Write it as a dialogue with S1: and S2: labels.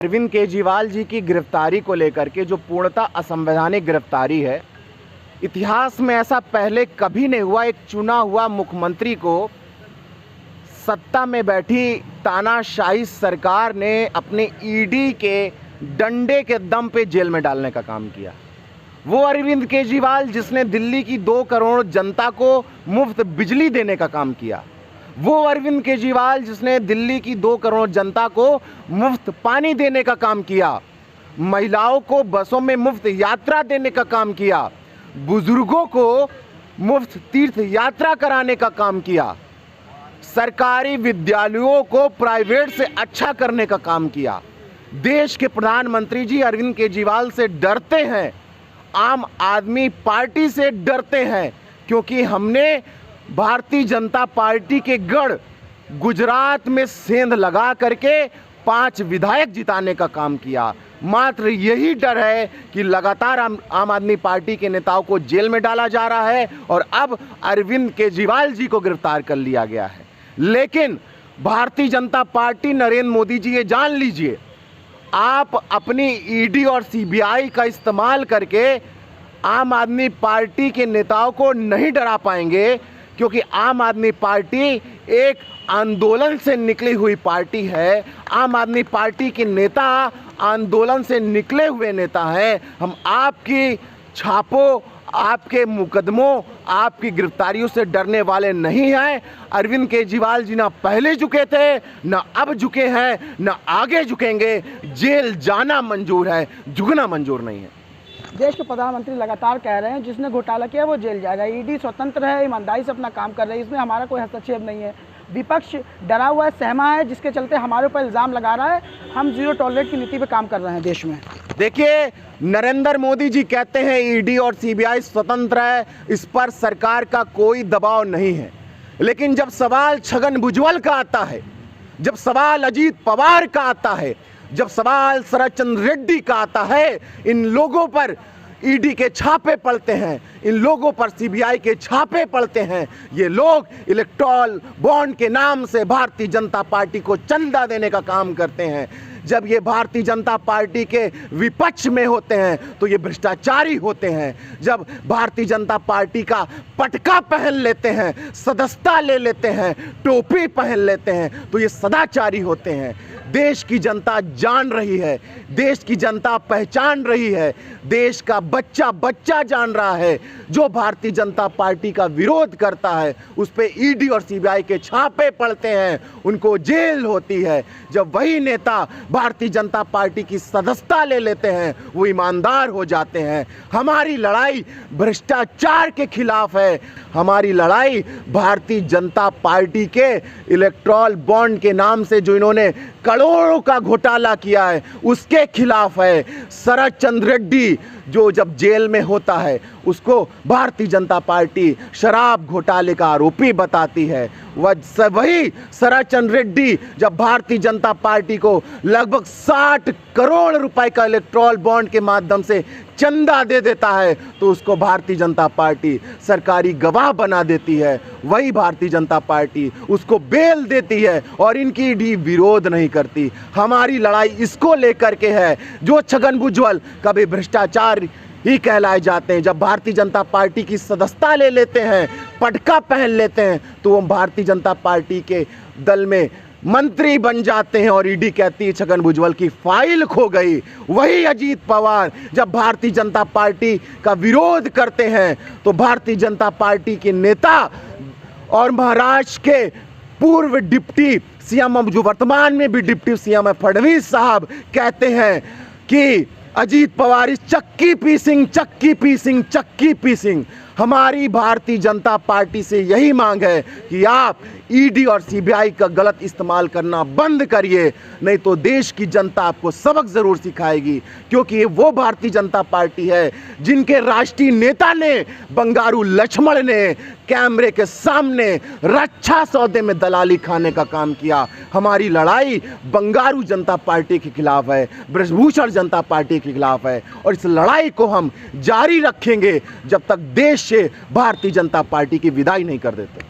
S1: अरविंद केजरीवाल जी की गिरफ्तारी को लेकर के जो पूर्णतः असंवैधानिक गिरफ्तारी है, इतिहास में ऐसा पहले कभी नहीं हुआ। एक चुना हुआ मुख्यमंत्री को सत्ता में बैठी तानाशाही सरकार ने अपने ईडी के डंडे के दम पे जेल में डालने का काम किया। वो अरविंद केजरीवाल जिसने दिल्ली की 2 करोड़ जनता को मुफ्त बिजली देने का काम किया, वो अरविंद केजरीवाल जिसने दिल्ली की 2 करोड़ जनता को मुफ्त पानी देने का काम किया, महिलाओं को बसों में मुफ्त यात्रा देने का काम किया, बुजुर्गों को मुफ्त तीर्थ यात्रा कराने का काम किया, सरकारी विद्यालयों को प्राइवेट से अच्छा करने का काम किया। देश के प्रधानमंत्री जी अरविंद केजरीवाल से डरते हैं, आम आदमी पार्टी से डरते हैं, क्योंकि हमने भारतीय जनता पार्टी के गढ़ गुजरात में सेंध लगा करके 5 विधायक जिताने का काम किया। मात्र यही डर है कि लगातार आम आदमी पार्टी के नेताओं को जेल में डाला जा रहा है और अब अरविंद केजरीवाल जी को गिरफ्तार कर लिया गया है। लेकिन भारतीय जनता पार्टी, नरेंद्र मोदी जी, ये जान लीजिए, आप अपनी ईडी और सीबीआई का इस्तेमाल करके आम आदमी पार्टी के नेताओं को नहीं डरा पाएंगे, क्योंकि आम आदमी पार्टी एक आंदोलन से निकली हुई पार्टी है। आम आदमी पार्टी के नेता आंदोलन से निकले हुए नेता हैं। हम आपकी छापों, आपके मुकदमों, आपकी गिरफ्तारियों से डरने वाले नहीं हैं। अरविंद केजरीवाल जी ना पहले झुके थे, ना अब झुके हैं, ना आगे झुकेंगे। जेल जाना मंजूर है, झुकना मंजूर नहीं है।
S2: देश के प्रधानमंत्री लगातार कह रहे हैं जिसने घोटाला किया वो जेल जाएगा। ईडी स्वतंत्र है, ईमानदारी से अपना काम कर रही है, इसमें हमारा कोई हस्तक्षेप नहीं है। विपक्ष डरा हुआ है, सहमा है, जिसके चलते हमारे ऊपर इल्ज़ाम लगा रहा है। हम जीरो टॉलरेट की नीति पे काम कर रहे हैं देश में।
S1: देखिए, नरेंद्र मोदी जी कहते हैं ईडी और सीबीआई स्वतंत्र है, इस पर सरकार का कोई दबाव नहीं है। लेकिन जब सवाल छगन भुजबल का आता है, जब सवाल अजीत पवार का आता है, जब सवाल शरद चंद्र रेड्डी का आता है, इन लोगों पर ईडी के छापे पड़ते हैं, इन लोगों पर सीबीआई के छापे पड़ते हैं। ये लोग इलेक्टोरल बॉन्ड के नाम से भारतीय जनता पार्टी को चंदा देने का काम करते हैं। जब ये भारतीय जनता पार्टी के विपक्ष में होते हैं तो ये भ्रष्टाचारी होते हैं। जब भारतीय जनता पार्टी का पटका पहन लेते हैं, सदस्यता ले लेते हैं, टोपी पहन लेते हैं, तो ये सदाचारी होते हैं। देश की जनता जान रही है, देश की जनता पहचान रही है, देश का बच्चा बच्चा जान रहा है। जो भारतीय जनता पार्टी का विरोध करता है उस पे ईडी और सीबीआई के छापे पड़ते हैं, उनको जेल होती है। जब वही नेता भारतीय जनता पार्टी की सदस्यता ले लेते हैं, वो ईमानदार हो जाते हैं। हमारी लड़ाई भ्रष्टाचार के खिलाफ है, हमारी लड़ाई भारतीय जनता पार्टी के इलेक्टोरल बॉन्ड के नाम से जो इन्होंने करोड़ों का घोटाला किया है उसके खिलाफ है। शरद चंद्र रेड्डी जो जब जेल में होता है उसको भारतीय जनता पार्टी शराब घोटाले का आरोपी बताती है। वही शरद चंद्र रेड्डी जब भारतीय जनता पार्टी को लगभग 60 करोड़ रुपए का इलेक्टोरल बॉन्ड के माध्यम से चंदा दे देता है तो उसको भारतीय जनता पार्टी सरकारी गवाह बना देती है। वही भारतीय जनता पार्टी उसको बेल देती है और इनकी ईडी विरोध नहीं करती। हमारी लड़ाई इसको लेकर के है। जो छगन भुजबल कभी भ्रष्टाचार ही कहलाए जाते हैं, जब भारतीय जनता पार्टी की सदस्यता ले लेते हैं, पटका पहन लेते हैं, तो वो भारतीय जनता पार्टी के दल में मंत्री बन जाते हैं और ईडी कहती है छगन भुजबल की फाइल खो गई। वही अजीत पवार जब भारतीय जनता पार्टी का विरोध करते हैं तो भारतीय जनता पार्टी के नेता और महाराष्ट्र के पूर्व डिप्टी सीएम, जो वर्तमान में भी डिप्टी सीएम है, फडणवीस साहब कहते हैं कि अजीत पवार इस चक्की पीसिंग। हमारी भारतीय जनता पार्टी से यही मांग है कि आप ईडी और सीबीआई का गलत इस्तेमाल करना बंद करिए, नहीं तो देश की जनता आपको सबक जरूर सिखाएगी। क्योंकि ये वो भारतीय जनता पार्टी है जिनके राष्ट्रीय नेता ने, बंगारू लक्ष्मण ने, कैमरे के सामने रक्षा सौदे में दलाली खाने का काम किया। हमारी लड़ाई बंगारू जनता पार्टी के खिलाफ है, ब्रजभूषण जनता पार्टी के खिलाफ है, और इस लड़ाई को हम जारी रखेंगे जब तक देश से भारतीय जनता पार्टी की विदाई नहीं कर देते।